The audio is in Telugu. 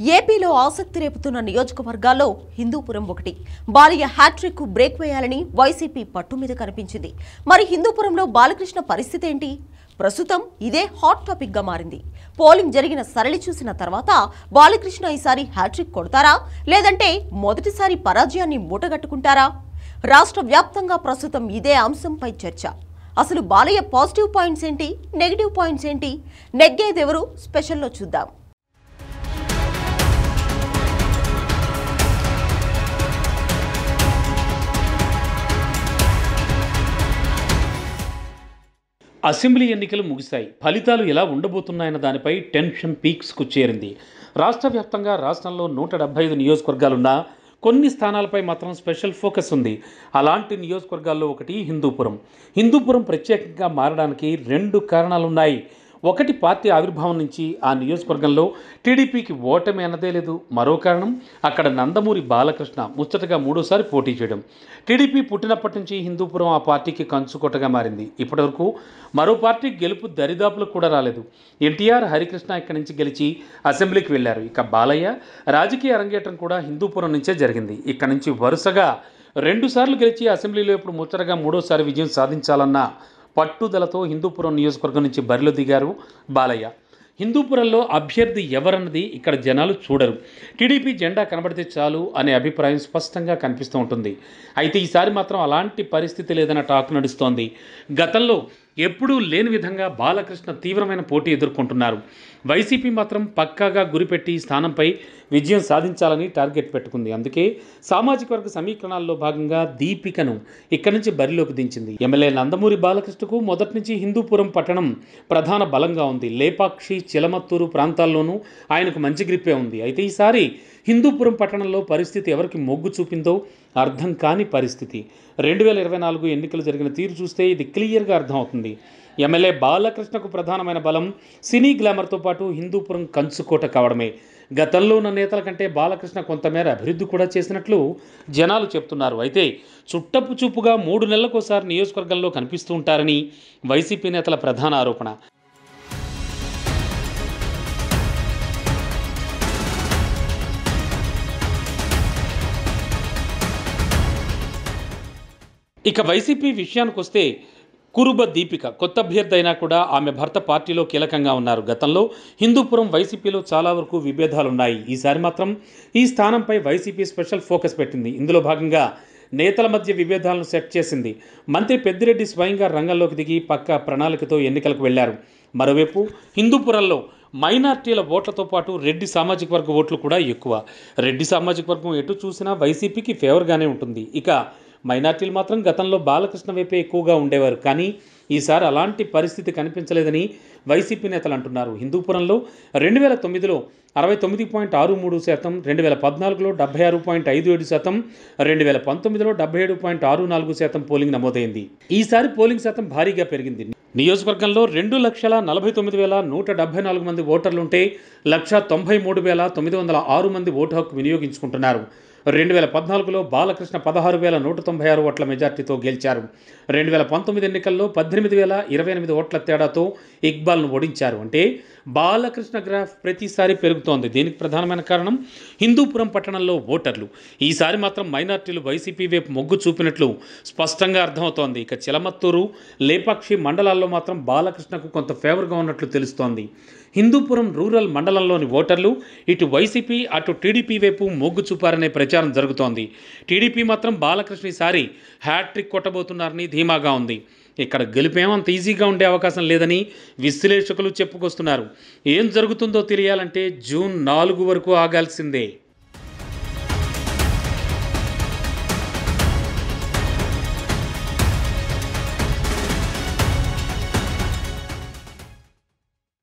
ఏపీలో ఆసక్తి రేపుతున్న నియోజకవర్గాల్లో హిందూపురం ఒకటి. బాలయ్య హ్యాట్రిక్ కు బ్రేక్ వేయాలని వైసీపీ పట్టు మీద కనిపించింది. మరి హిందూపురంలో బాలకృష్ణ పరిస్థితి ఏంటి? ప్రస్తుతం ఇదే హాట్ టాపిక్ గా మారింది. పోలింగ్ జరిగిన సరళి చూసిన తర్వాత బాలకృష్ణ ఈసారి హ్యాట్రిక్ కొడతారా, లేదంటే మొదటిసారి పరాజయాన్ని మూటగట్టుకుంటారా? రాష్ట్ర వ్యాప్తంగా ప్రస్తుతం ఇదే అంశంపై చర్చ. అసలు బాలయ్య పాజిటివ్ పాయింట్స్ ఏంటి, నెగిటివ్ పాయింట్స్ ఏంటి, నెగ్గేదెవరు స్పెషల్లో చూద్దాం. అసెంబ్లీ ఎన్నికలు ముగిశాయి. ఫలితాలు ఎలా ఉండబోతున్నాయన్న దానిపై టెన్షన్ పీక్స్కు చేరింది. రాష్ట్ర వ్యాప్తంగా రాష్ట్రంలో 175 నియోజకవర్గాలున్నా కొన్ని స్థానాలపై మాత్రం స్పెషల్ ఫోకస్ ఉంది. అలాంటి నియోజకవర్గాల్లో ఒకటి హిందూపురం. హిందూపురం ప్రత్యేకంగా మారడానికి 2 కారణాలున్నాయి. ఒకటి, పార్టీ ఆవిర్భావం నుంచి ఆ నియోజకవర్గంలో టీడీపీకి ఓటమి అన్నదే లేదు. మరో కారణం, అక్కడ నందమూరి బాలకృష్ణ ముచ్చటగా 3సారి పోటీ చేయడం. టీడీపీ పుట్టినప్పటి నుంచి హిందూపురం ఆ పార్టీకి కంచుకోటగా మారింది. ఇప్పటివరకు మరో పార్టీ గెలుపు దరిదాపులకు కూడా రాలేదు. ఎన్టీఆర్, హరికృష్ణ ఇక్కడి నుంచి గెలిచి అసెంబ్లీకి వెళ్లారు. ఇక బాలయ్య రాజకీయ అరంగేట్రం కూడా హిందూపురం నుంచే జరిగింది. ఇక్కడి నుంచి వరుసగా 2 సార్లు గెలిచి అసెంబ్లీలో ఇప్పుడు ముచ్చటగా 3సారి విజయం సాధించాలన్న పట్టుదలతో హిందూపురం నియోజకవర్గం నుంచి బరిలో దిగారు బాలయ్య. హిందూపురంలో అభ్యర్థి ఎవరన్నది ఇక్కడ జనాలు చూడరు. టీడీపీ జెండా కనబడితే చాలు అనే అభిప్రాయం స్పష్టంగా కనిపిస్తూ ఉంటుంది. అయితే ఈసారి మాత్రం అలాంటి పరిస్థితి లేదన్న టాక్ నడుస్తోంది. గతంలో ఎప్పుడూ లేని విధంగా బాలకృష్ణ తీవ్రమైన పోటీ ఎదుర్కొంటున్నారు. వైసీపీ మాత్రం పక్కాగా గురిపెట్టి స్థానంపై విజయం సాధించాలని టార్గెట్ పెట్టుకుంది. అందుకే సామాజిక వర్గ సమీకరణాల్లో భాగంగా దీపికను ఇక్కడి నుంచి బరిలోకి దించింది. ఎమ్మెల్యే నందమూరి బాలకృష్ణకు మొదటి నుంచి హిందూపురం పట్టణం ప్రధాన బలంగా ఉంది. లేపాక్షి, చిలమత్తూరు ప్రాంతాల్లోనూ ఆయనకు మంచి గ్రిప్పే ఉంది. అయితే ఈసారి హిందూపురం పట్టణంలో పరిస్థితి ఎవరికి మొగ్గు చూపిందో అర్థం కాని పరిస్థితి. 2024 ఎన్నికలు జరిగిన తీరు చూస్తే ఇది క్లియర్గా అర్థమవుతుంది. ఎమ్మెల్యే బాలకృష్ణకు ప్రధానమైన బలం సినీ గ్లామర్తో పాటు హిందూపురం కంచుకోట కావడమే. గతంలో ఉన్న నేతల కంటే బాలకృష్ణ కొంతమేర అభివృద్ధి కూడా చేసినట్లు జనాలు చెప్తున్నారు. అయితే చుట్టపు చూపుగా 3 నెలలకోసారి నియోజకవర్గంలో కనిపిస్తూ ఉంటారని వైసీపీ నేతల ప్రధాన ఆరోపణ. ఇక వైసీపీ విషయానికి వస్తే కురుబ దీపిక కొత్త అభ్యర్థి అయినా కూడా ఆమె భర్త పార్టీలో కీలకంగా ఉన్నారు. గతంలో హిందూపురం వైసీపీలో చాలా వరకు విభేదాలున్నాయి. ఈసారి మాత్రం ఈ స్థానంపై వైసీపీ స్పెషల్ ఫోకస్ పెట్టింది. ఇందులో భాగంగా నేతల మధ్య విభేదాలను సెట్ చేసింది. మంత్రి పెద్దిరెడ్డి స్వయంగా రంగంలోకి దిగి పక్కా ప్రణాళికతో ఎన్నికలకు వెళ్లారు. మరోవైపు హిందూపురంలో మైనార్టీల ఓట్లతో పాటు రెడ్డి సామాజిక వర్గ ఓట్లు కూడా ఎక్కువ. రెడ్డి సామాజిక వర్గం ఎటు చూసినా వైసీపీకి ఫేవర్గానే ఉంటుంది. ఇక మైనార్టీలు మాత్రం గతంలో బాలకృష్ణ వైపే ఎక్కువగా ఉండేవారు. కానీ ఈసారి అలాంటి పరిస్థితి కనిపించలేదని వైసీపీ నేతలు అంటున్నారు. హిందూపురంలో 2009లో 69.63%, 2014లో 76.57%, 2019లో 77.64% పోలింగ్ నమోదైంది. ఈసారి పోలింగ్ శాతం భారీగా పెరిగింది. నియోజకవర్గంలో 2,40,174 మంది ఓటర్లుంటే 1,93,906 మంది ఓటు హక్కు వినియోగించుకుంటున్నారు. 2014లో బాలకృష్ణ 16,196 ఓట్ల మెజార్టీతో గెలిచారు. 2019 ఎన్నికల్లో 18,028 ఓట్ల తేడాతో ఇక్బాల్ను ఓడించారు. అంటే బాలకృష్ణ గ్రాఫ్ ప్రతిసారి పెరుగుతోంది. దీనికి ప్రధానమైన కారణం హిందూపురం పట్టణంలో ఓటర్లు. ఈసారి మాత్రం మైనార్టీలు వైసీపీ వైపు మొగ్గు చూపినట్లు స్పష్టంగా అర్థమవుతోంది. ఇక చిలమత్తూరు, లేపాక్షి మండలాల్లో మాత్రం బాలకృష్ణకు కొంత ఫేవర్గా ఉన్నట్లు తెలుస్తోంది. హిందూపురం రూరల్ మండలంలోని ఓటర్లు ఇటు వైసీపీ అటు టీడీపీ వైపు మొగ్గు చూపారనే ప్రచారం జరుగుతోంది. టీడీపీ మాత్రం బాలకృష్ణ ఈసారి హ్యాట్రిక్ కొట్టబోతున్నారని ధీమాగా ఉంది. ఇక్కడ గెలుపేమంత ఈజీగా ఉండే అవకాశం లేదని విశ్లేషకులు చెప్పుకొస్తున్నారు. ఏం జరుగుతుందో తెలియాలంటే జూన్ 4 వరకు ఆగాల్సిందే.